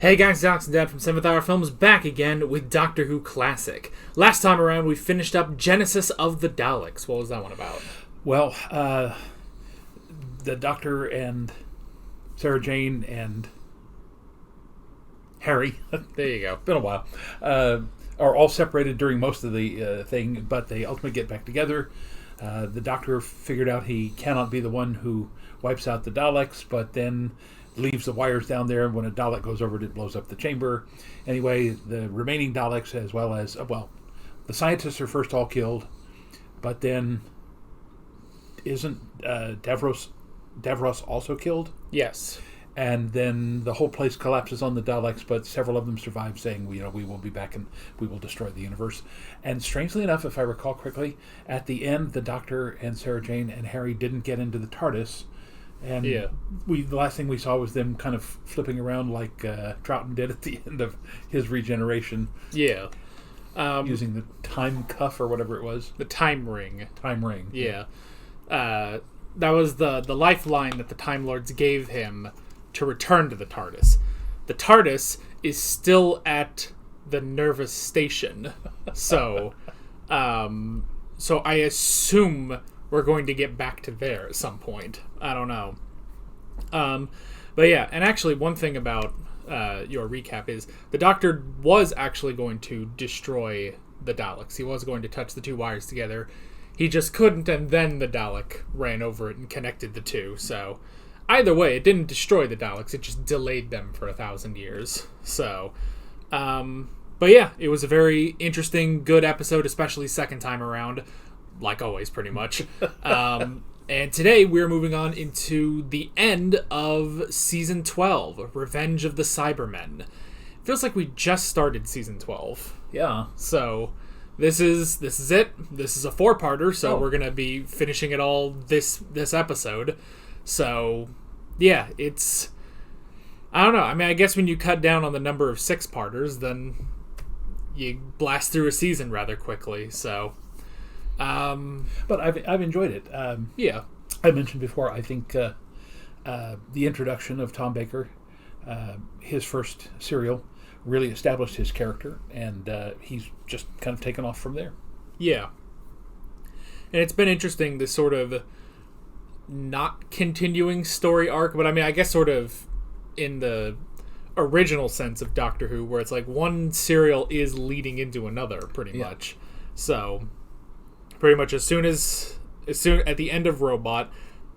Hey guys, Alex and Dad from 7th Hour Films back again with Doctor Who Classic. Last time around we finished up Genesis of the Daleks. What was that one about? Well, the Doctor and Sarah Jane and Harry, There you go. been a while, are all separated during most of the thing, but they ultimately get back together. The Doctor figured out he cannot be the one who wipes out the Daleks, but then leaves the wires down there, and when a Dalek goes over it, it blows up the chamber. Anyway, the remaining Daleks, as well as, the scientists are first all killed, but then isn't Davros also killed? Yes. And then the whole place collapses on the Daleks, but several of them survive, saying, we will be back and we will destroy the universe. And strangely enough, if I recall correctly, at the end, the Doctor and Sarah Jane and Harry didn't get into the TARDIS. And Yeah. the last thing we saw was them kind of flipping around like Troughton did at the end of his regeneration. Yeah. Using the time cuff or whatever it was. The time ring. Time ring. Yeah. That was the lifeline that the Time Lords gave him to return to the TARDIS. The TARDIS is still at the Nervous Station. So I assume we're going to get back to there at some point. I don't know. But yeah, and actually one thing about your recap is the Doctor was actually going to destroy the Daleks. He was going to touch the two wires together. He just couldn't, and then the Dalek ran over it and connected the two. So either way, it didn't destroy the Daleks. It just delayed them for 1,000 years. So, but yeah, it was a very interesting, good episode, especially second time around. Like always, pretty much. And today we're moving on into the end of Season 12, Revenge of the Cybermen. Feels like we just started Season 12. Yeah. So this is it. This is a 4-parter, so we're going to be finishing it all this episode. So, yeah, it's... I don't know. I mean, I guess when you cut down on the number of 6-parters, then you blast through a season rather quickly, so... But I've enjoyed it. Yeah. I mentioned before, I think the introduction of Tom Baker, his first serial, really established his character, and he's just kind of taken off from there. Yeah. And it's been interesting, this sort of not continuing story arc, but I mean, I guess sort of in the original sense of Doctor Who, where it's like one serial is leading into another, pretty much. So... pretty much as soon at the end of Robot,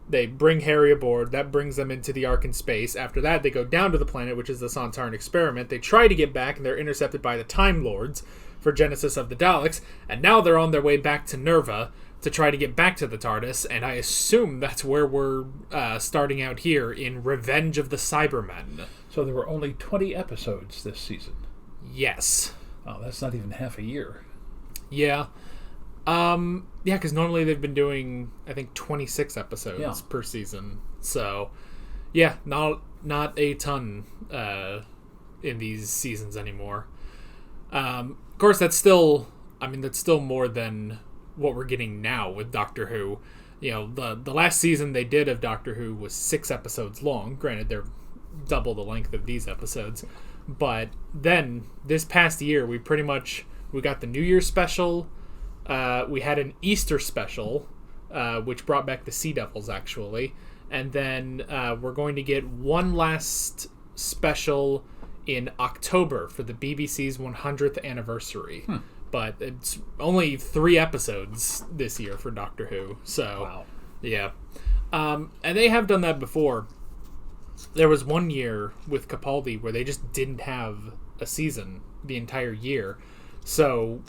they bring Harry aboard. That brings them into the Ark in space. After that, they go down to the planet, which is the Sontaran experiment. They try to get back, and they're intercepted by the Time Lords for Genesis of the Daleks. And now they're on their way back to Nerva to try to get back to the TARDIS. And I assume that's where we're starting out here in Revenge of the Cybermen. So there were only 20 episodes this season. Yes. Oh, that's not even half a year. Yeah. Because normally they've been doing, I think, 26 episodes per season. So, yeah, not a ton in these seasons anymore. Of course, that's still more than what we're getting now with Doctor Who. You know, the last season they did of Doctor Who was 6 episodes long. Granted, they're double the length of these episodes. But then, this past year, we got the New Year's special. We had an Easter special, which brought back the Sea Devils, actually. And then we're going to get one last special in October for the BBC's 100th anniversary. But it's only 3 episodes this year for Doctor Who. So, wow. Yeah. And they have done that before. There was one year with Capaldi where they just didn't have a season the entire year. So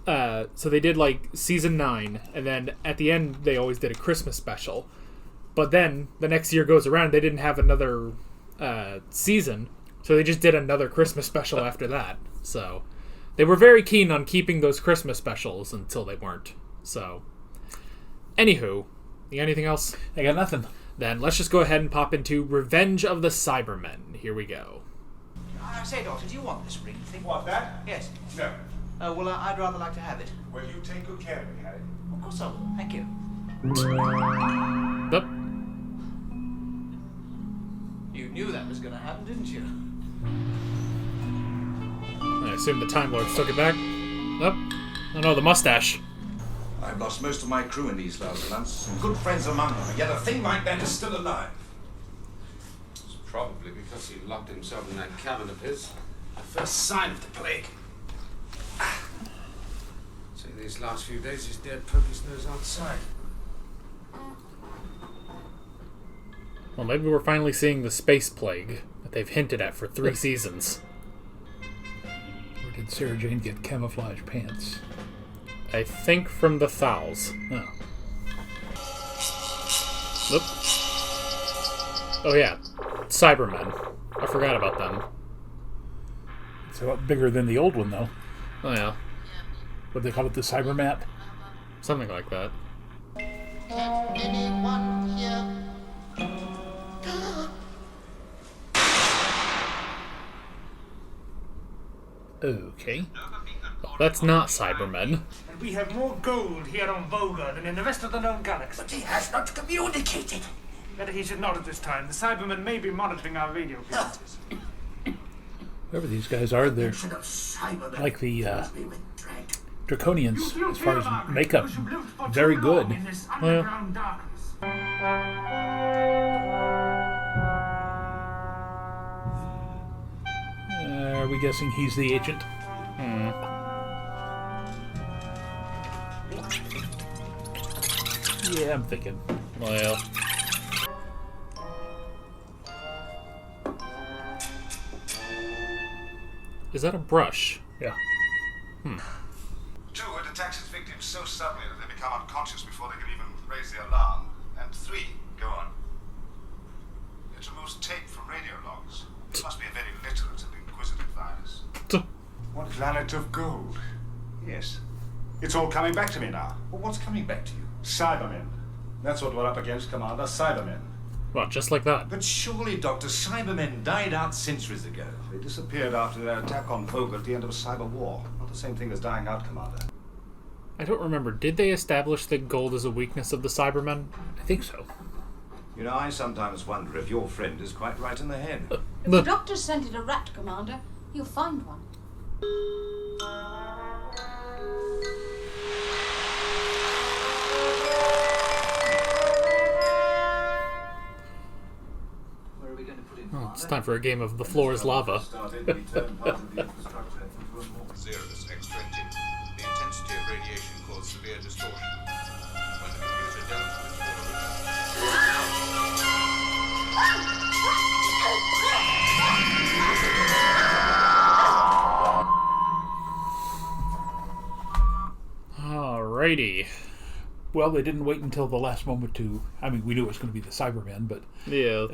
they did like season 9, and then at the end they always did a Christmas special. But then the next year goes around, they didn't have another season, so they just did another Christmas special after that. So they were very keen on keeping those Christmas specials until they weren't. So, anywho, you got anything else? I got nothing. Then let's just go ahead and pop into Revenge of the Cybermen. Here we go. I say, Doctor, do you want this ring thing? Want that? Yes. No. Well, I'd rather like to have it. Well, you take good care of it, Harry. Of course I will. Thank you. But You knew that was going to happen, didn't you? assume the Time Lords took it back. Oh no, the mustache. I've lost most of my crew in these last months, some good friends among them, and yet a thing like that is still alive. It's probably because he locked himself in that cabin of his. The first sign of the plague. Say these last few days he's dared poke his nose outside. Well, maybe we're finally seeing the space plague that they've hinted at for 3 seasons. Or did Sarah Jane get camouflage pants? I think from the Thals. No. Oop. Oh yeah, Cybermen. I forgot about them. It's a lot bigger than the old one, though. Oh yeah, What they call it, the cyber map? something like that. Anyone here? Okay. Well, that's not Cybermen. And we have more gold here on Voga than in the rest of the known galaxy. But he has not communicated. Better he should not at this time. The Cybermen may be monitoring our radio frequencies. Whoever these guys are, they're Mention of Cybermen like the fills me with dread. Draconians, as far as makeup. Very good. In this underground darkness. Are we guessing he's the agent? Yeah, I'm thinking. Well, is that a brush? Yeah. Two, it attacks its victims so suddenly that they become unconscious before they can even raise the alarm. And three, go on. It removes tape from radio logs. It must be a very literate and inquisitive virus. What planet of gold? Yes. It's all coming back to me now. Well, what's coming back to you? Cybermen. That's what we're up against, Commander. Cybermen. Well, just like that. But surely, Doctor, Cybermen died out centuries ago. They disappeared after their attack on Voga at the end of a cyber war. Not the same thing as dying out, Commander. I don't remember. Did they establish that gold is a weakness of the Cybermen? I think so. You know, I sometimes wonder if your friend is quite right in the head. If the doctor scented a rat, Commander, you'll find one. Where are we going to put him? Oh, it's time for a game of The Floor is Lava. Started, we turned part of the infrastructure into a more Xeris X-20. The intensity of radiation caused severe distortion. When the computer dealt with Alrighty. Well, they didn't wait until the last moment to... I mean, we knew it was going to be the Cybermen, but Yeah.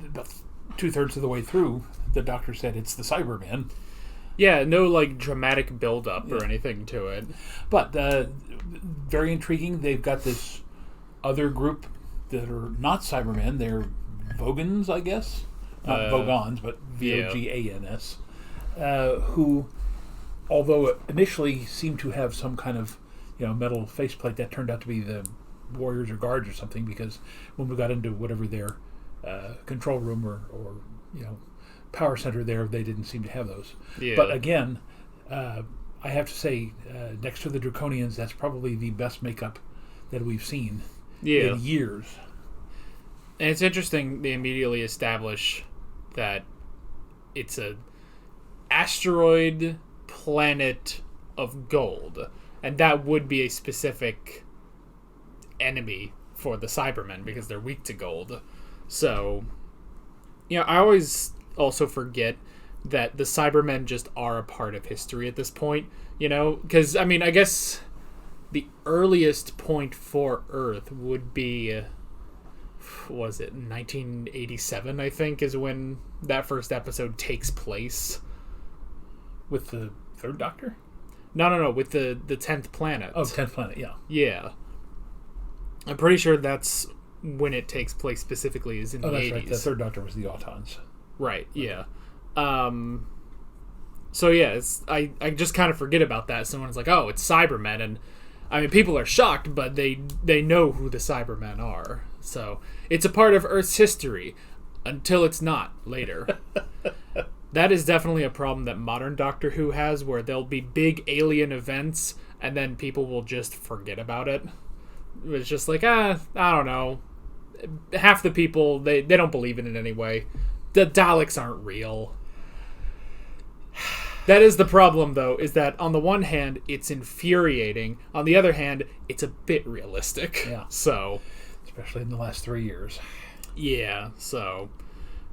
about 2/3 of the way through, the doctor said it's the Cybermen. Yeah, no, like, dramatic build-up or anything to it. But very intriguing. They've got this other group that are not Cybermen. They're Vogans, I guess. Not Vogons, but Vogans. Who, although initially seemed to have some kind of metal faceplate, that turned out to be the warriors or guards or something, because when we got into whatever their control room or power center there, they didn't seem to have those. Yeah. But again, I have to say, next to the Draconians, that's probably the best makeup that we've seen in years. And it's interesting they immediately establish that it's a asteroid planet of gold, and that would be a specific enemy for the Cybermen because they're weak to gold. So, I always also forget that the Cybermen just are a part of history at this point, because, I mean, I guess the earliest point for Earth would be, was it 1987, I think, is when that first episode takes place. With the third Doctor? No, with the 10th planet. Oh, 10th planet, yeah. Yeah. I'm pretty sure that's when it takes place specifically, is in the 80s. Right. The third Doctor was the Autons. Right, yeah. So yeah, I just kind of forget about that. Someone's like, oh, it's Cybermen, and I mean, people are shocked, but they know who the Cybermen are. So it's a part of Earth's history until it's not later. That is definitely a problem that modern Doctor Who has, where there'll be big alien events, and then people will just forget about it. It's just like, I don't know. Half the people, they don't believe in it anyway. The Daleks aren't real. That is the problem, though, is that on the one hand, it's infuriating. On the other hand, it's a bit realistic. Yeah. So, especially in the last 3 years. yeah, so...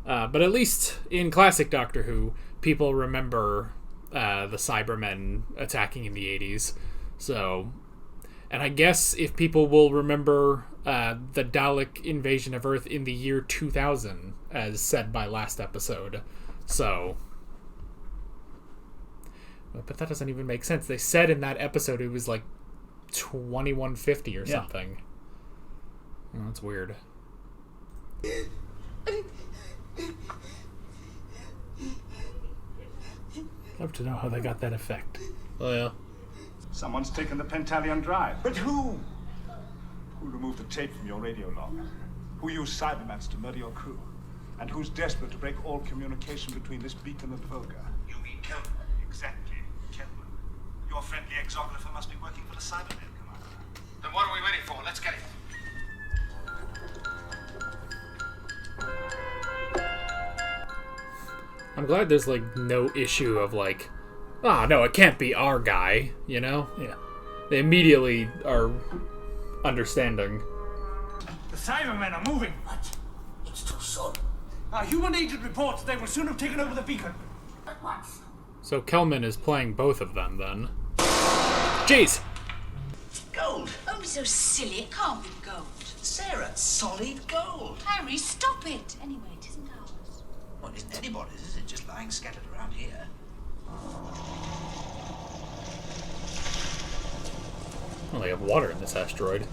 but at least in classic Doctor Who, people remember the Cybermen attacking in the 80s. So, and I guess if people will remember the Dalek invasion of Earth in the year 2000, as said by last episode. So, but that doesn't even make sense. They said in that episode it was like 2150 or something. Oh, that's weird. Love to know how they got that effect. Oh, yeah. Someone's taken the Pentalion drive. But who? Who removed the tape from your radio log? Who used Cybermans to murder your crew? And who's desperate to break all communication between this beacon and Voga? You mean Kelvin? Exactly, Kelvin. Your friendly exographer must be working for the Cybermen, Commander. Then what are we waiting for? Let's get it. I'm glad there's, like, no issue of, like, no, it can't be our guy, you know? Yeah. They immediately are understanding. The Cybermen are moving. What? It's too soon. Our human agent reports they will soon have taken over the beacon. At once. So Kelman is playing both of them, then. Jeez! Gold. Don't be so silly. It can't be gold. Sarah, solid gold. Harry, stop it. Anyway, it isn't ours. Well, it isn't anybody's, is it? Just lying scattered around here. Well, they have water in this asteroid.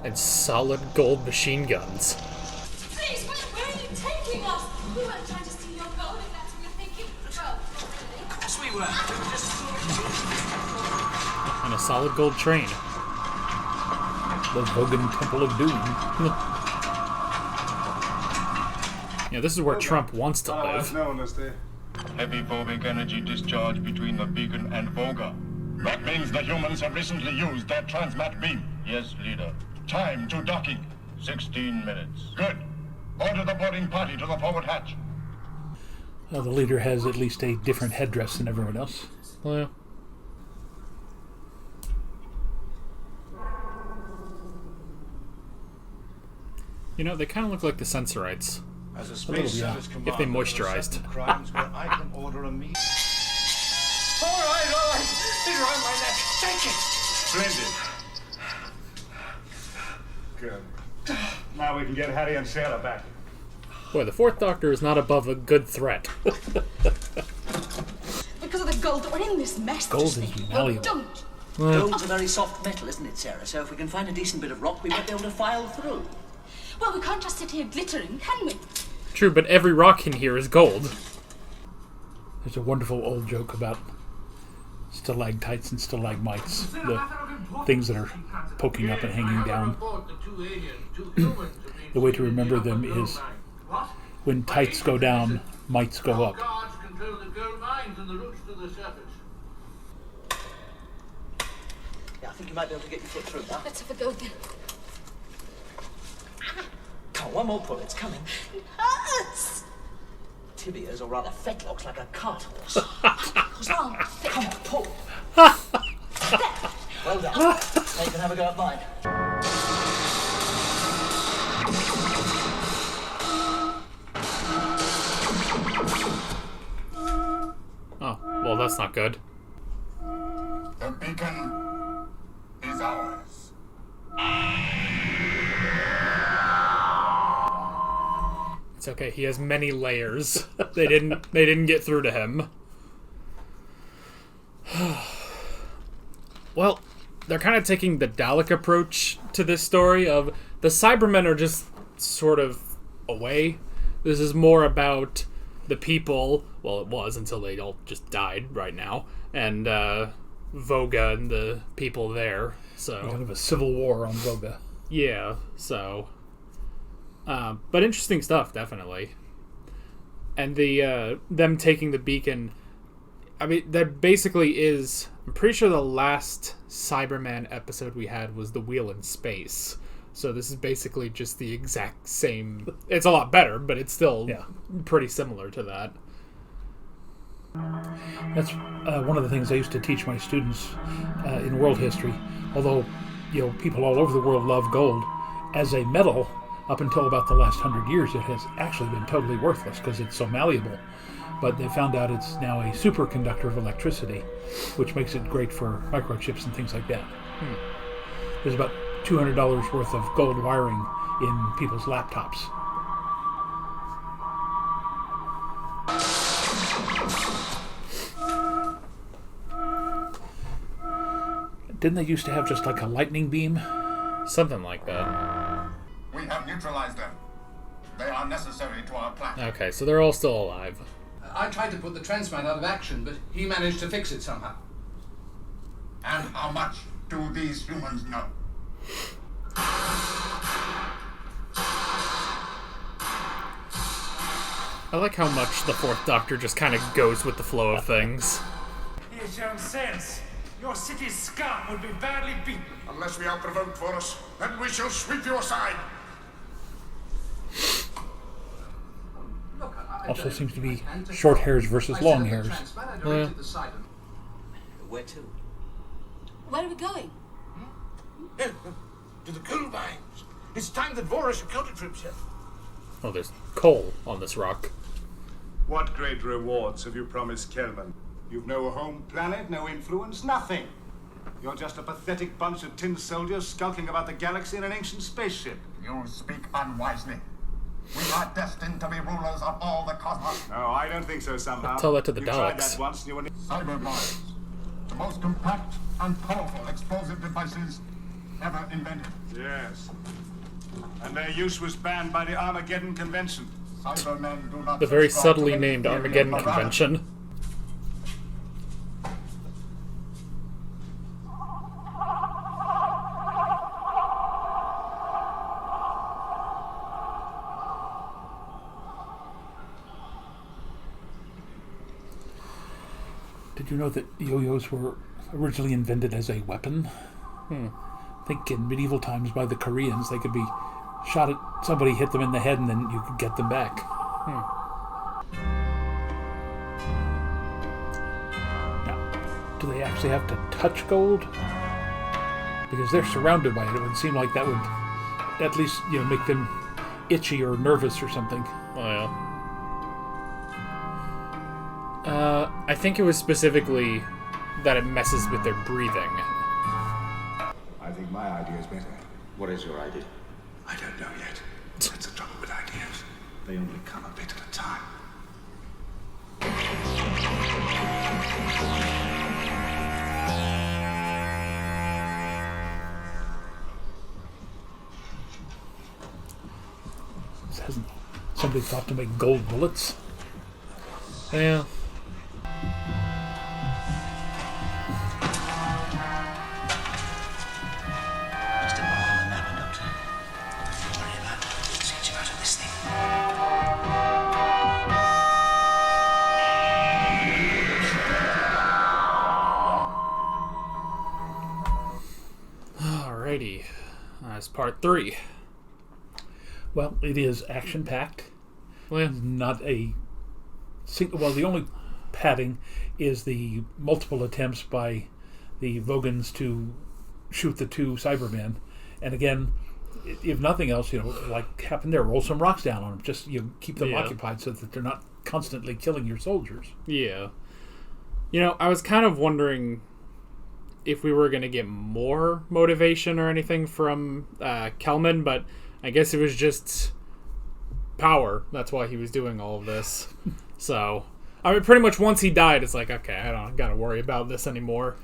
And solid gold machine guns. Please, where are you taking us? We weren't trying to steal your gold, if that's what you're thinking. Well, Of course we were. And a solid gold train. The Vogan Temple of Doom. Yeah, this is where Trump wants to Otherwise live. known as the Heavy phobic energy discharge between the beacon and Voga. That means the humans have recently used their transmat beam. Yes, leader. Time to docking. 16 minutes. Good. Order the boarding party to the forward hatch. The leader has at least a different headdress than everyone else. Well, yeah. You know, they kind of look like the Sensorites. as a little, space yeah. service commander. If they moisturized. there are certain crimes where I can order a meeting. All right. It's around my neck. Take it. Splendid. Good. Now we can get Harry and Sarah back. Boy, the Fourth Doctor is not above a good threat. because of the gold that we're in this mess. Gold Just is think, malleable. Don't. Gold's a very soft metal, isn't it, Sarah? So if we can find a decent bit of rock, we might be able to file through. Well, we can't just sit here glittering, can we? True, but every rock in here is gold. There's a wonderful old joke about stalactites and stalagmites, the things that are poking up and hanging down. The way to remember them is when tights go down, mites go up. Yeah, I think you might be able to get your foot through that. Let's have a go then. Come on, one more pull, it's coming. It hurts. Tibias, or rather fetlocks, like a cart horse. What's wrong? Come on, pull. Well done. Now you can have a go at mine. Oh, well, that's not good. The beacon is ours. It's okay. He has many layers. They didn't get through to him. Well, they're kind of taking the Dalek approach to this story of the Cybermen are just sort of away. This is more about the people. Well, it was until they all just died right now, and Voga and the people there. So Kind of a civil war on Voga. yeah, so but interesting stuff, definitely. And the them taking the beacon, I mean, that basically is... I'm pretty sure the last Cyberman episode we had was The Wheel in Space. So this is basically just the exact same... It's a lot better, but it's still pretty similar to that. That's one of the things I used to teach my students in world history. Although, people all over the world love gold. As a metal, up until about the last 100 years, it has actually been totally worthless because it's so malleable. But they found out it's now a superconductor of electricity, which makes it great for microchips and things like that. There's about $200 worth of gold wiring in people's laptops. Didn't they used to have just like a lightning beam? Something like that. We have neutralized them. They are necessary to our plan. Okay, so they're all still alive. I tried to put the transmat out of action, but he managed to fix it somehow. And how much do these humans know? I like how much the Fourth Doctor just kind of goes with the flow of things. He has shown sense. Your city's scum would be badly beaten. Unless we are provoked for us, then we shall sweep you aside. Also seems to be short hairs versus long hairs. Where to? Where are we going? To the coal mines. It's time that Voga accounted for himself. Oh, there's coal on this rock. What great rewards have you promised Kelman? You've no home planet, no influence, nothing. You're just a pathetic bunch of tin soldiers skulking about the galaxy in an ancient spaceship. You speak unwisely. We are destined to be rulers of all the cosmos. No, I don't think so somehow. Tell that to the you tried Daleks. that once and you were... Cybermen, the most compact and powerful explosive devices ever invented. Yes. And their use was banned by the Armageddon Convention. Cybermen do not The very subscribe subtly to the named theory of Armageddon morality. Convention. Did you know that yo-yos were originally invented as a weapon? I think in medieval times by the Koreans, they could be shot at somebody, hit them in the head, and then you could get them back. Now, do they actually have to touch gold? Because they're surrounded by it. It would seem like that would at least, make them itchy or nervous or something. Oh, yeah. I think it was specifically that it messes with their breathing. I think my idea is better. What is your idea? I don't know yet. That's the trouble with ideas. They only come a bit at a time. Hasn't somebody thought to make gold bullets? Yeah. Just a mark on the map, Doctor. Don't worry about it. Let's get you out of this thing. Alrighty. That's part 3. Well, it is action-packed. Well, yeah. Not a... Well, the only padding is the multiple attempts by the Vogans to shoot the 2 Cybermen. And again, if nothing else, like happened there, roll some rocks down on them. Just keep them occupied so that they're not constantly killing your soldiers. Yeah. I was kind of wondering if we were going to get more motivation or anything from Kelman, but I guess it was just power. That's why he was doing all of this. So, I mean, pretty much once he died, it's like, okay, I don't got to worry about this anymore.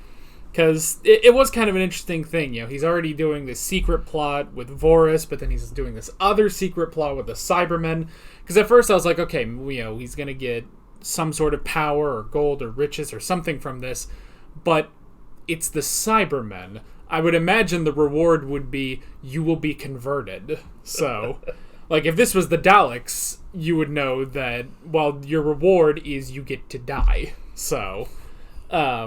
Because it was kind of an interesting thing. He's already doing this secret plot with Voris, but then he's doing this other secret plot with the Cybermen. Because at first I was like, okay, he's going to get some sort of power or gold or riches or something from this. But it's the Cybermen. I would imagine the reward would be you will be converted. So, Like, if this was the Daleks, you would know that, well, your reward is you get to die. So I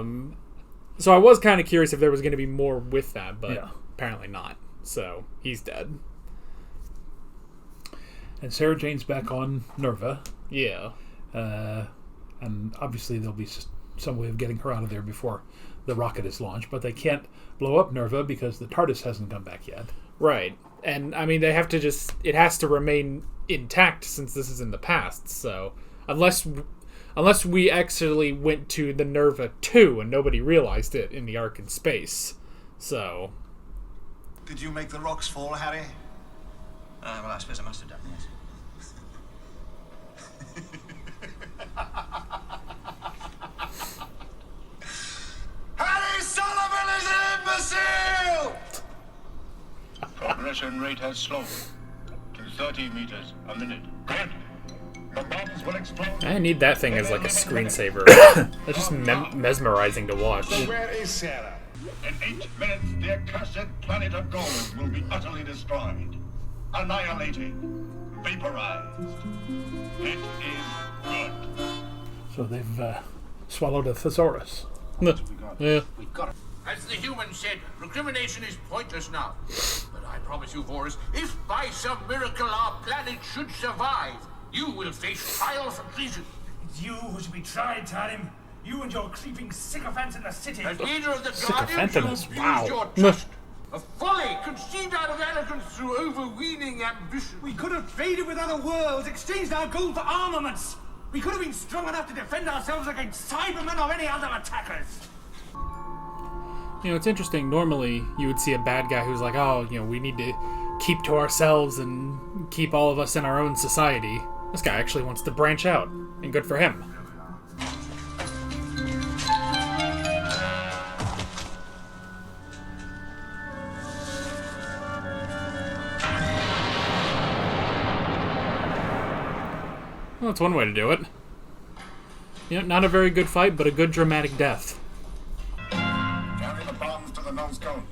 was kind of curious if there was going to be more with that, but apparently not. So, he's dead. And Sarah Jane's back on Nerva. Yeah. And obviously there'll be some way of getting her out of there before the rocket is launched, but they can't blow up Nerva because the TARDIS hasn't come back yet. Right. And, I mean, they have to it has to remain intact since this is in the past, so unless we actually went to the Nerva 2 and nobody realized it in the arc in space. So... Did you make the rocks fall, Harry? Well, I suppose I must have done, yes. Harry Sullivan is an imbecile! Progression rate has slowed to 30 meters a minute. Good. The bombs will explode. I need that thing as like a screensaver. That's just mesmerizing to watch. Where is Sarah? In 8 minutes, the accursed planet of gold will be utterly destroyed, annihilated, vaporized. It is good. So they've swallowed a thesaurus. Yeah. We've got it. As the human said, recrimination is pointless now. But I promise you, Boris, if by some miracle our planet should survive, you will face trial for treason. It's you who should be tried, Tarim. You and your creeping sycophants in the city. As leader of the Guardians, you Sycophantinus, abused wow. your trust. A folly conceived out of arrogance through overweening ambition. We could have traded with other worlds, exchanged our gold for armaments. We could have been strong enough to defend ourselves against Cybermen or any other attackers. You know, it's interesting. Normally, you would see a bad guy who's like, oh, you know, we need to keep to ourselves and keep all of us in our own society. This guy actually wants to branch out, and good for him. Well, that's one way to do it. You know, not a very good fight, but a good dramatic death. Carry the bombs to the nose cone.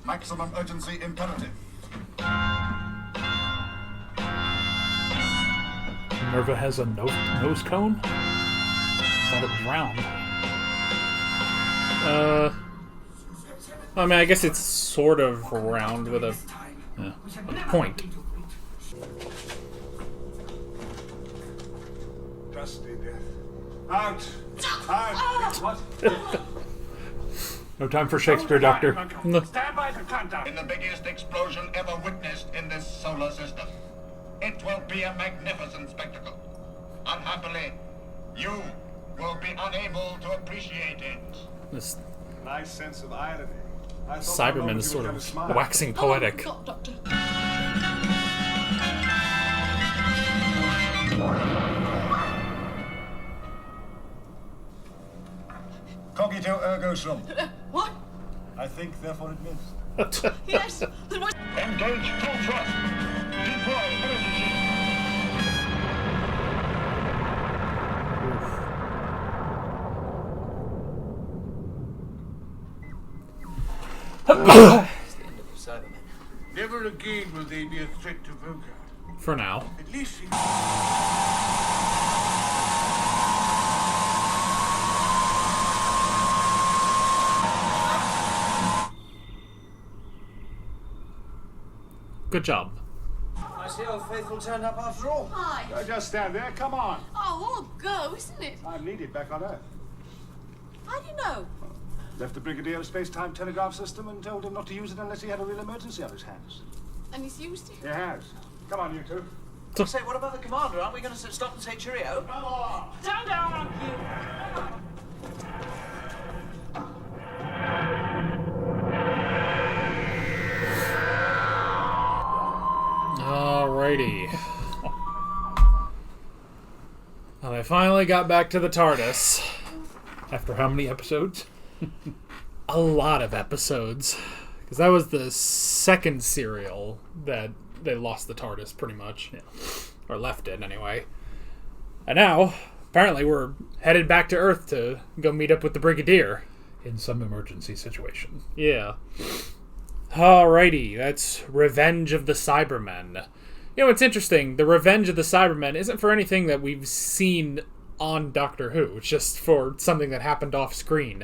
Maximum urgency imperative. Nerva has a nose cone? I thought it was round. I mean, I guess it's sort of round with a point. Dusty death. Out! Out! What? No time for Shakespeare, Doctor. Stand by for countdown. In the biggest explosion ever witnessed in this solar system. It will be a magnificent spectacle. Unhappily, you will be unable to appreciate it. This Nice sense of irony. I thought for a Cyberman moment is you were sort gonna of smile. waxing Oh, I poetic. forgot, Doctor. Cogito ergo sum. What? I think, therefore it missed. Yes. There was... Engage full thrust. Deploy emergency. Never again will they be a threat to Voga. For now. At least he... Good job. I see old faithful turned up after all. Hi. Don't just stand there, come on. Oh, all go, isn't it? I'm needed back on Earth. How do you know? Left the Brigadier a space-time telegraph system and told him not to use it unless he had a real emergency on his hands. And he's used it? He has. Come on, you two. Say, what about the commander? Aren't we going to stop and say cheerio? Come on! Down, down, Alrighty. Well, they finally got back to the TARDIS. After how many episodes? A lot of episodes. Because that was the second serial that they lost the TARDIS, pretty much. Yeah. Or left it, anyway. And now, apparently, we're headed back to Earth to go meet up with the Brigadier. In some emergency situation. Yeah. Alrighty, that's Revenge of the Cybermen. You know, it's interesting. The Revenge of the Cybermen isn't for anything that we've seen on Doctor Who. It's just for something that happened off screen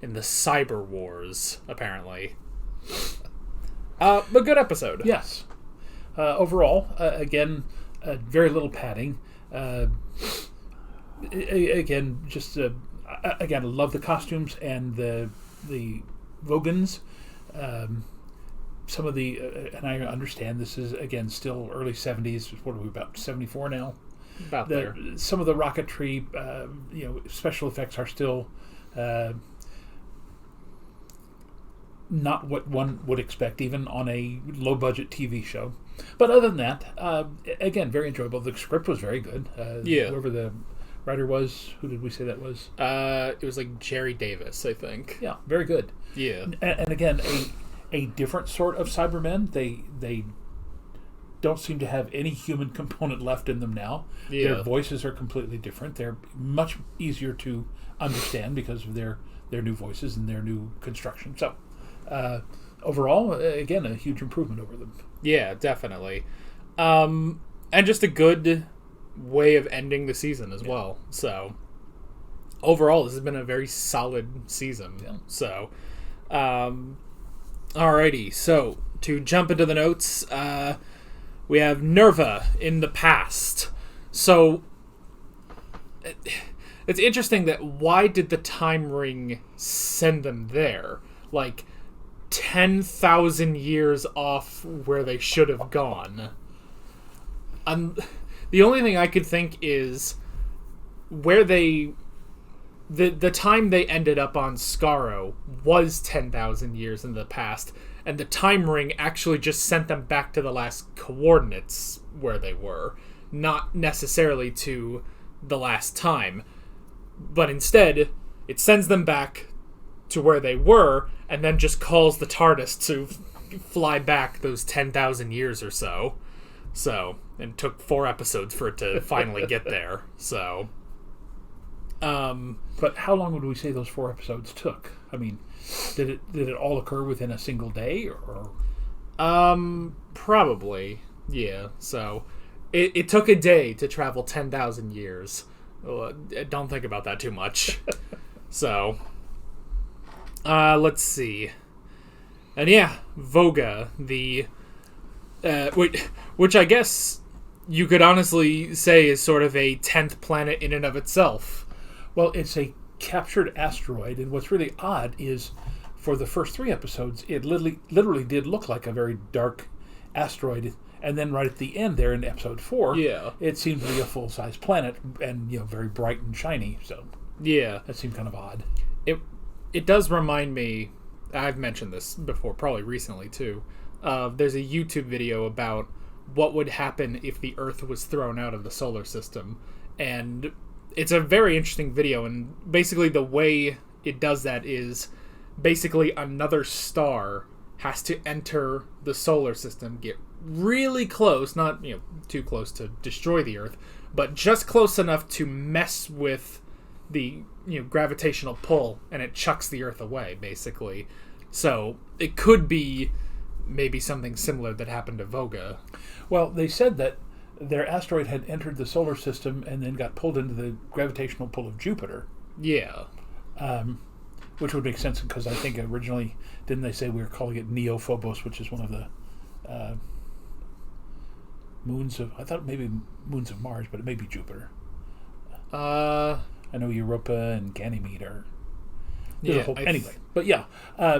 in the Cyber Wars, apparently. But good episode. Yes. Overall, again, very little padding. Again, just again, I love the costumes and the Vogans. Some of the and I understand this is again still early 70s. What are we about 74 now? About there. Some of the rocketry, special effects are still not what one would expect, even on a low-budget TV show. But other than that, again, very enjoyable. The script was very good. Whoever the writer was, who did we say that was? It was like Jerry Davis, I think. Yeah, very good. Yeah. And again, a different sort of Cybermen. They don't seem to have any human component left in them now. Yeah. Their voices are completely different. They're much easier to understand because of their new voices and their new construction. So, overall, again, a huge improvement over them. Yeah, definitely. And just a good way of ending the season as well. So, overall, this has been a very solid season. Yeah. So, alrighty. So, to jump into the notes, we have Nerva in the past. So, it's interesting that why did the time ring send them there? Like, 10,000 years off where they should have gone. The only thing I could think is where the time they ended up on Skaro was 10,000 years in the past, and the time ring actually just sent them back to the last coordinates where they were, not necessarily to the last time. But instead, it sends them back to where they were, and then just calls the TARDIS to fly back those 10,000 years or so. And took 4 episodes for it to finally get there. So, but how long would we say those 4 episodes took? I mean, did it all occur within a single day, or? Probably, yeah. So, it took a day to travel 10,000 years. Don't think about that too much. So, let's see. And yeah, Voga, which I guess you could honestly say is sort of a 10th planet in and of itself. Well, it's a captured asteroid, and what's really odd is for the first 3 episodes, it literally did look like a very dark asteroid, and then right at the end there in episode 4, it seemed to be a full-size planet and very bright and shiny. So yeah, that seemed kind of odd. It does remind me. I've mentioned this before, probably recently too. There's a YouTube video about what would happen if the Earth was thrown out of the solar system, and it's a very interesting video. And basically, the way it does that is basically another star has to enter the solar system, get really close, not too close to destroy the Earth, but just close enough to mess with the gravitational pull, and it chucks the Earth away, basically. So it could be maybe something similar that happened to Voga. Well, they said that their asteroid had entered the solar system and then got pulled into the gravitational pull of Jupiter. Yeah. Which would make sense because I think originally, didn't they say we were calling it Neophobos, which is one of the moons of, I thought maybe moons of Mars, but it may be Jupiter. I know Europa and Ganymede are... anyway, but yeah.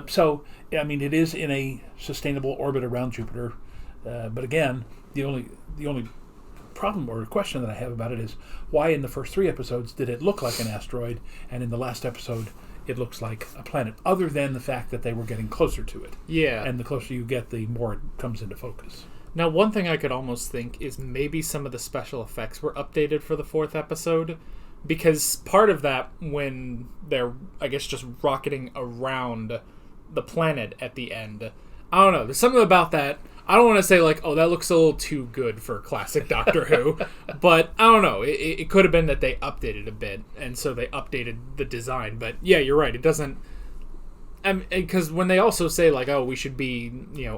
So, I mean, it is in a sustainable orbit around Jupiter. But again, the only problem or question that I have about it is why in the first 3 episodes did it look like an asteroid, and in the last episode it looks like a planet, other than the fact that they were getting closer to it. Yeah. And the closer you get, the more it comes into focus. Now, one thing I could almost think is maybe some of the special effects were updated for the 4th episode, because part of that, when they're, I guess, just rocketing around the planet at the end, I don't know, there's something about that. I don't want to say, like, oh, that looks a little too good for classic Doctor Who, but I don't know. It could have been that they updated a bit, and so they updated the design. But yeah, you're right. It doesn't... because when they also say, like, oh, we should be,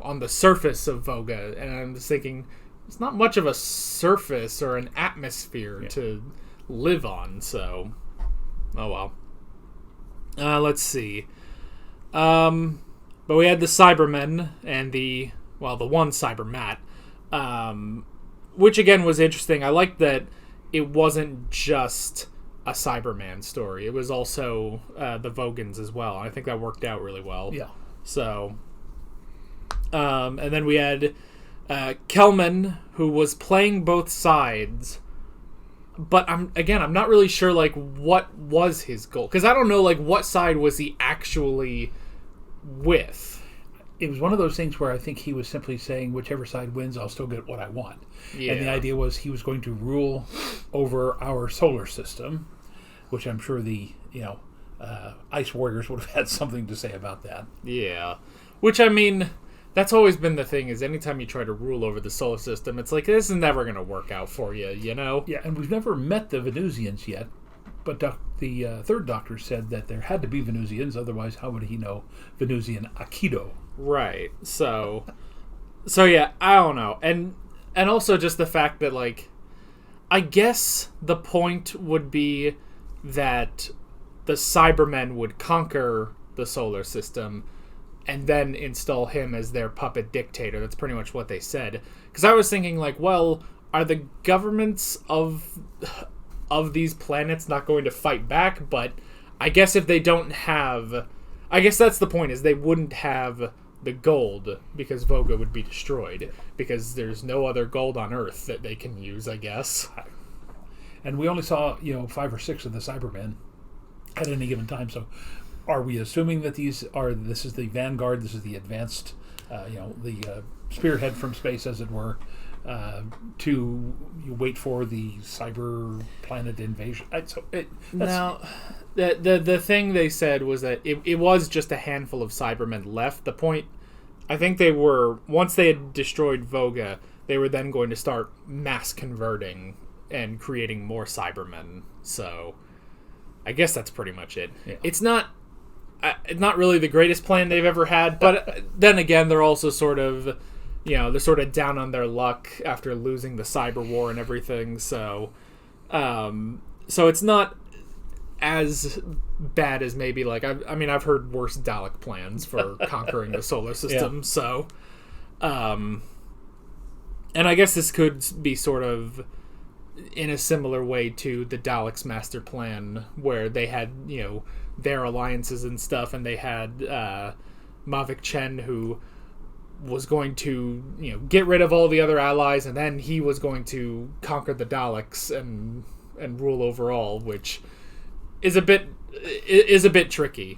on the surface of Voga, and I'm just thinking, it's not much of a surface or an atmosphere to live on. So, oh well. Let's see. But we had the Cybermen and the one Cybermat, which again was interesting. I liked that it wasn't just a Cyberman story. It was also the Vogans as well. I think that worked out really well. Yeah. So, and then we had Kelman, who was playing both sides. But I'm not really sure like what was his goal, because I don't know like what side was he actually with. It was one of those things where I think he was simply saying, whichever side wins, I'll still get what I want. Yeah. And the idea was he was going to rule over our solar system, which I'm sure the Ice Warriors would have had something to say about that. Yeah. Which, I mean, that's always been the thing, is anytime you try to rule over the solar system, it's like, this is never going to work out for you, you know? Yeah, and we've never met the Venusians yet, but the third Doctor said that there had to be Venusians, otherwise how would he know Venusian Aikido? Right. So yeah, I don't know. And also just the fact that, like, I guess the point would be that the Cybermen would conquer the solar system and then install him as their puppet dictator. That's pretty much what they said. Because I was thinking, like, well, are the governments of these planets not going to fight back? But I guess if they don't have... I guess that's the point, is they wouldn't have the gold, because Voga would be destroyed. Because there's no other gold on Earth that they can use, I guess. And we only saw, 5 or 6 of the Cybermen at any given time, so... Are we assuming that this is the vanguard, this is the advanced, the spearhead from space, as it were, to wait for the cyber planet invasion? Now, the thing they said was that it was just a handful of Cybermen left. The point, I think they were, once they had destroyed Voga, they were then going to start mass converting and creating more Cybermen. So, I guess that's pretty much it. Yeah. It's not really the greatest plan they've ever had, but then again, they're also sort of, they're sort of down on their luck after losing the cyber war and everything. So it's not as bad as maybe like I've heard worse Dalek plans for conquering the solar system. Yeah. So, and I guess this could be sort of in a similar way to the Daleks' master plan, where they had their alliances and stuff, and they had Mavic Chen, who was going to get rid of all the other allies, and then he was going to conquer the Daleks and rule over all, which is a bit tricky.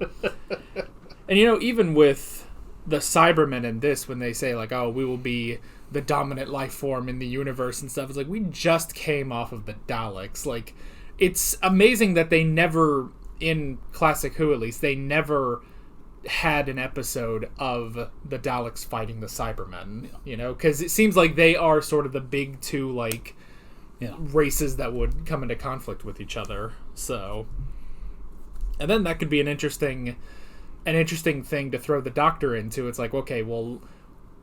And even with the Cybermen in this, when they say like, oh, we will be the dominant life form in the universe and stuff, it's like, we just came off of the Daleks. Like, it's amazing that they never, in Classic Who at least, they never had an episode of the Daleks fighting the Cybermen, because it seems like they are sort of the big two, like, races that would come into conflict with each other. So, and then that could be an interesting thing to throw the Doctor into. It's like, okay, well,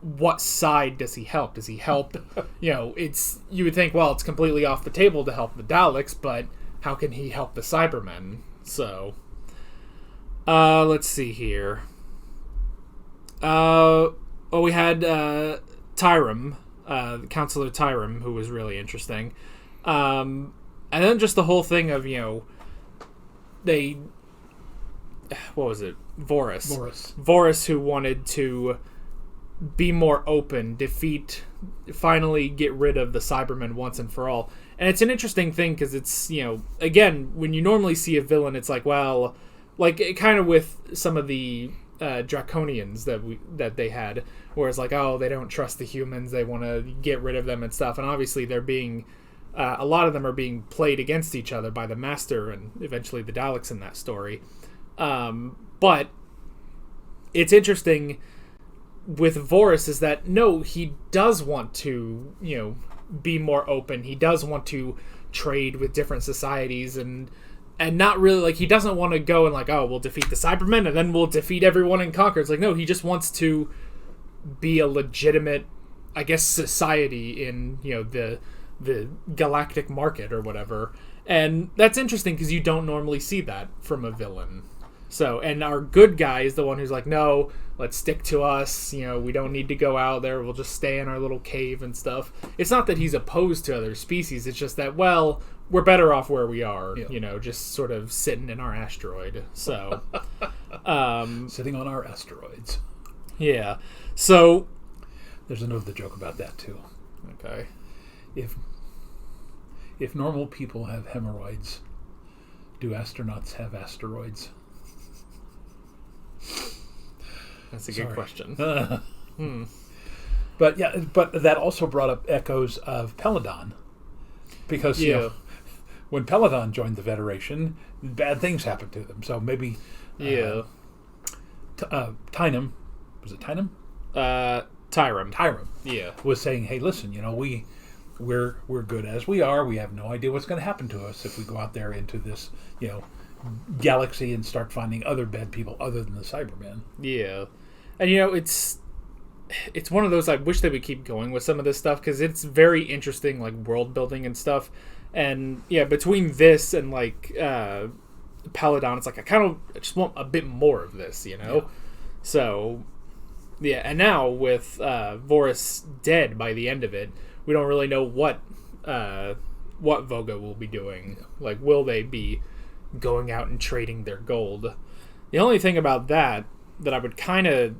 what side does he help? Does he help, you would think, well, it's completely off the table to help the Daleks, but how can he help the Cybermen? So, let's see here. We had Tyrum, Counselor Tyrum, who was really interesting. And then just the whole thing of, what was it? Voris, who wanted to be more open, finally get rid of the Cybermen once and for all. And it's an interesting thing, because it's, again, when you normally see a villain, it's like, well, like, kind of with some of the Draconians that they had, where it's like, oh, they don't trust the humans, they want to get rid of them and stuff. And obviously they're being, a lot of them are being played against each other by the Master and eventually the Daleks in that story. But it's interesting with Voris is that, no, he does want to, be more open. He does want to trade with different societies and not really, like, he doesn't want to go and like, oh, we'll defeat the Cybermen and then we'll defeat everyone and conquer. It's like, no, he just wants to be a legitimate I guess, society in, the galactic market or whatever. And that's interesting because you don't normally see that from a villain. So, and our good guy is the one who's like, no, let's stick to us. We don't need to go out there. We'll just stay in our little cave and stuff. It's not that he's opposed to other species. It's just that, well, we're better off where we are, just sort of sitting in our asteroid. So, sitting on our asteroids. Yeah. So, there's another joke about that too. Okay. If normal people have hemorrhoids, do astronauts have asteroids? That's a good question. But that also brought up echoes of Peladon, because when Peladon joined the Federation, bad things happened to them. So maybe Tynum, was it Tynum? Tyrum. Yeah, was saying, hey, listen, we're good as we are. We have no idea what's going to happen to us if we go out there into this galaxy and start finding other bad people other than the Cybermen. Yeah. And it's one of those, I wish they would keep going with some of this stuff, because it's very interesting, like, world building and stuff. And between this and like Peladon, it's like I just want a bit more of this, So and now with Voris dead by the end of it, we don't really know what Voga will be doing. Like, will they be going out and trading their gold? The only thing about that I would kind of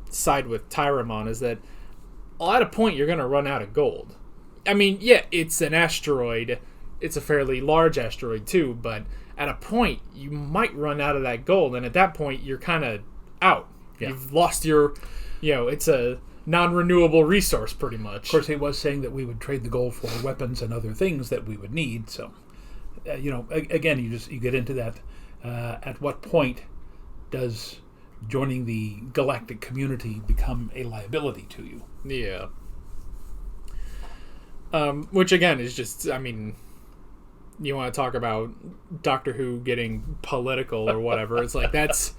side with Tyrum on is that at a point you're going to run out of gold. I mean, it's an asteroid. It's a fairly large asteroid too, but at a point you might run out of that gold, and at that point you're kind of out. Yeah. You've lost your, it's a non-renewable resource pretty much. Of course, he was saying that we would trade the gold for weapons and other things that we would need. So, again, you get into that. At what point does joining the galactic community become a liability to you? Yeah. Which again is just, I mean, you want to talk about Doctor Who getting political or whatever. It's like, that's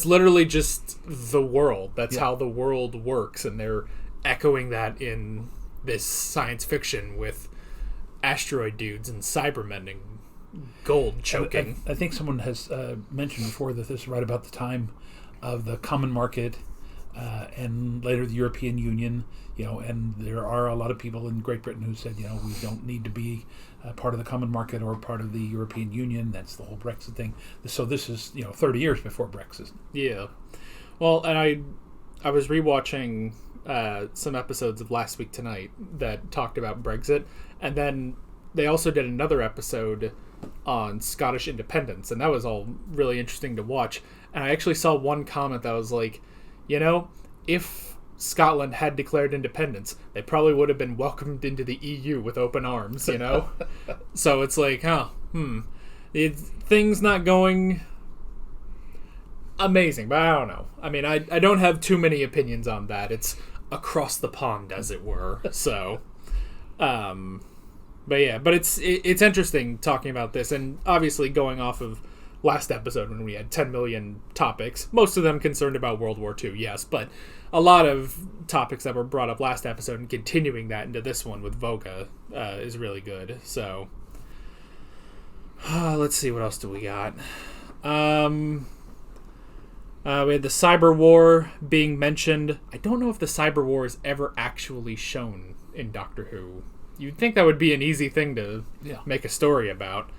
literally just the world. That's how the world works, and they're echoing that in this science fiction with asteroid dudes and Cybermen and gold choking. I think someone has mentioned before that this is right about the time of the common market and later the European Union, and there are a lot of people in Great Britain who said, we don't need to be part of the common market or part of the European Union. That's the whole Brexit thing. So this is, 30 years before Brexit. Yeah. Well, and I was rewatching some episodes of Last Week Tonight that talked about Brexit, and then they also did another episode on Scottish independence, and that was all really interesting to watch. And I actually saw one comment that was like, if Scotland had declared independence, they probably would have been welcomed into the EU with open arms, So it's like, things not going amazing, but I don't know. I mean, I don't have too many opinions on that. It's across the pond, as it were. So, but it's interesting talking about this, and obviously going off of last episode when we had 10 million topics, most of them concerned about World War II, yes, but a lot of topics that were brought up last episode and continuing that into this one with Voga is really good. So let's see, what else do we got? We had the Cyber War being mentioned. I don't know if the Cyber War is ever actually shown in Doctor Who. You'd think that would be an easy thing to make a story about.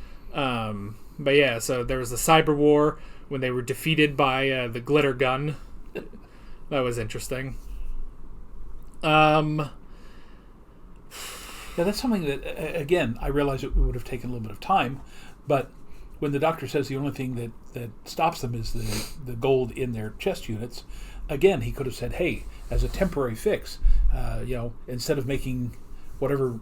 But yeah, so there was the Cyber War when they were defeated by the glitter gun. That was interesting. Yeah, that's something that, again, I realize it would have taken a little bit of time, but when the Doctor says the only thing that stops them is the gold in their chest units, again, he could have said, hey, as a temporary fix, instead of making whatever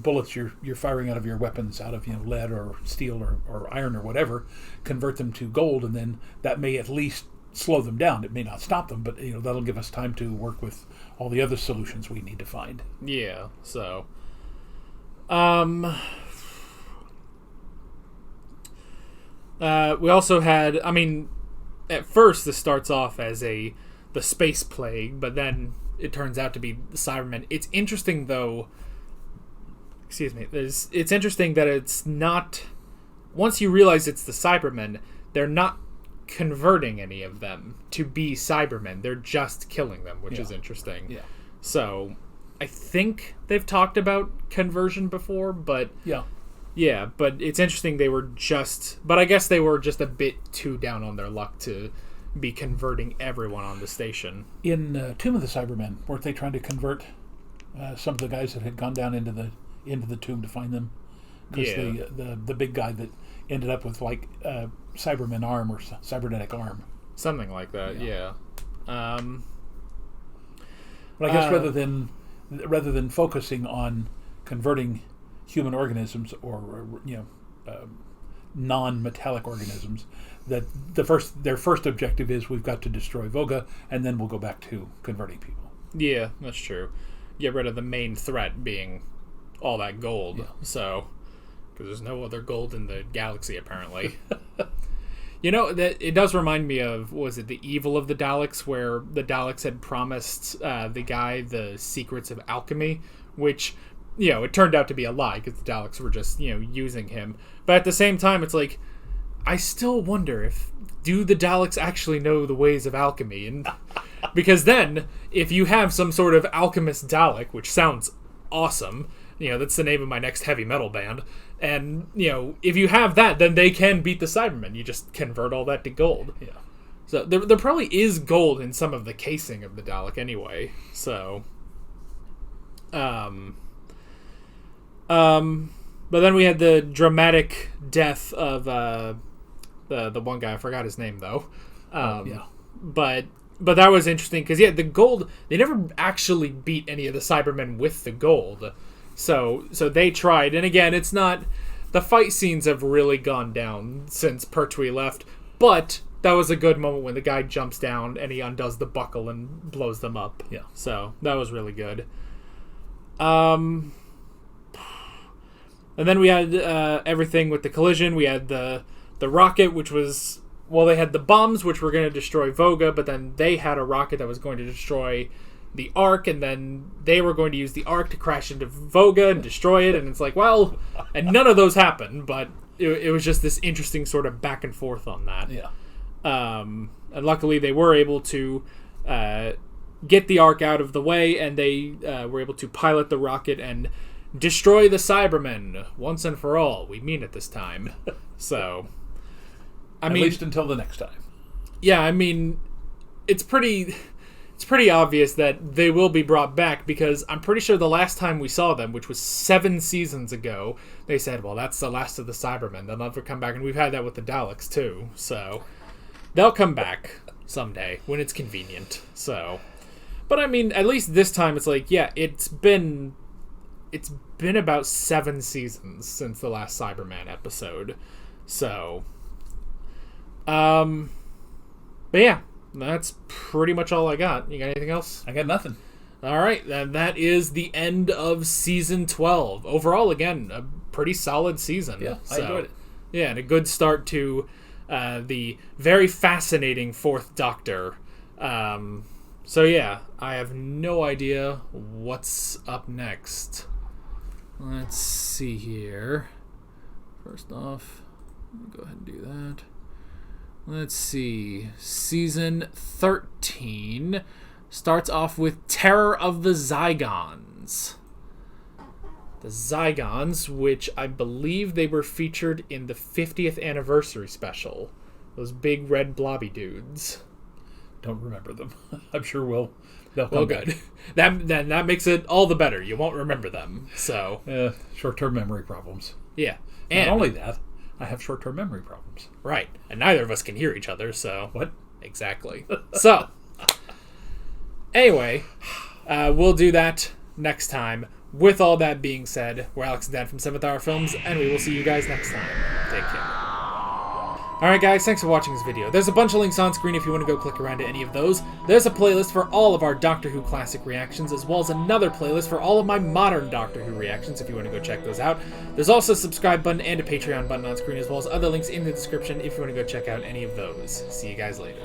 bullets you're firing out of your weapons out of lead or steel or iron or whatever, convert them to gold, and then that may at least slow them down. It may not stop them, but that'll give us time to work with all the other solutions we need to find. Yeah. So, we also had. I mean, at first this starts off as the space plague, but then it turns out to be the Cybermen. It's interesting, though. Excuse me. It's interesting that it's not. Once you realize it's the Cybermen, they're not converting any of them to be Cybermen. They're just killing them, which is interesting. Yeah. So, I think they've talked about conversion before, but yeah, but it's interesting they were just. But I guess they were just a bit too down on their luck to be converting everyone on the station. In Tomb of the Cybermen, weren't they trying to convert some of the guys that had gone down into the tomb to find them? Because the big guy that ended up with like Cyberman arm or cybernetic arm, something like that. Yeah. But I guess rather than focusing on converting human organisms or non-metallic organisms, that their first objective is we've got to destroy Voga, and then we'll go back to converting people. Yeah, that's true. Get rid of the main threat being all that gold. Yeah. So, because there's no other gold in the galaxy apparently. That it does remind me of, was it The Evil of the Daleks, where the Daleks had promised the guy the secrets of alchemy, which, it turned out to be a lie because the Daleks were just, using him. But at the same time, it's like, I still wonder do the Daleks actually know the ways of alchemy? And because then, if you have some sort of alchemist Dalek, which sounds awesome, that's the name of my next heavy metal band, and, if you have that, then they can beat the Cybermen. You just convert all that to gold. Yeah. So there probably is gold in some of the casing of the Dalek anyway. So, but then we had the dramatic death of the one guy. I forgot his name though. But that was interesting because the gold, they never actually beat any of the Cybermen with the gold. So they tried, and again, it's not, the fight scenes have really gone down since Pertwee left, but that was a good moment when the guy jumps down and he undoes the buckle and blows them up. Yeah. So that was really good. And then we had everything with the collision. We had the rocket, which was, they had the bombs, which were going to destroy Voga, but then they had a rocket that was going to destroy the Ark, and then they were going to use the Ark to crash into Voga and destroy it, and it's like, and none of those happened, but it was just this interesting sort of back and forth on that. Yeah. And luckily they were able to get the Ark out of the way, and they were able to pilot the rocket and destroy the Cybermen once and for all. We mean it this time. So, at least until the next time. Yeah, I mean, it's pretty obvious that they will be brought back, because I'm pretty sure the last time we saw them, which was 7 seasons ago, they said, that's the last of the Cybermen. They'll never come back. And we've had that with the Daleks too. So they'll come back someday when it's convenient. So, but I mean, at least this time it's like, it's been about 7 seasons since the last Cyberman episode. So, but yeah. That's pretty much all I got. You got anything else? I got nothing. All right, then that is the end of season 12. Overall, again, a pretty solid season. Yeah, I enjoyed it. Yeah, and a good start to the very fascinating Fourth Doctor. So yeah, I have no idea what's up next. Let's see here. First off, go ahead and do that. Let's see. Season 13 starts off with Terror of the Zygons. The Zygons, which I believe they were featured in the 50th anniversary special. Those big red blobby dudes. Don't remember them. I'm sure they'll come good. That makes it all the better. You won't remember them. So short-term memory problems. Yeah. And not only that, I have short-term memory problems. Right. And neither of us can hear each other, so... What? Exactly. So, anyway, we'll do that next time. With all that being said, we're Alex and Dan from 7th Hour Films, and we will see you guys next time. Take care. Alright guys, thanks for watching this video. There's a bunch of links on screen if you want to go click around to any of those. There's a playlist for all of our Doctor Who classic reactions, as well as another playlist for all of my modern Doctor Who reactions if you want to go check those out. There's also a subscribe button and a Patreon button on screen, as well as other links in the description if you want to go check out any of those. See you guys later.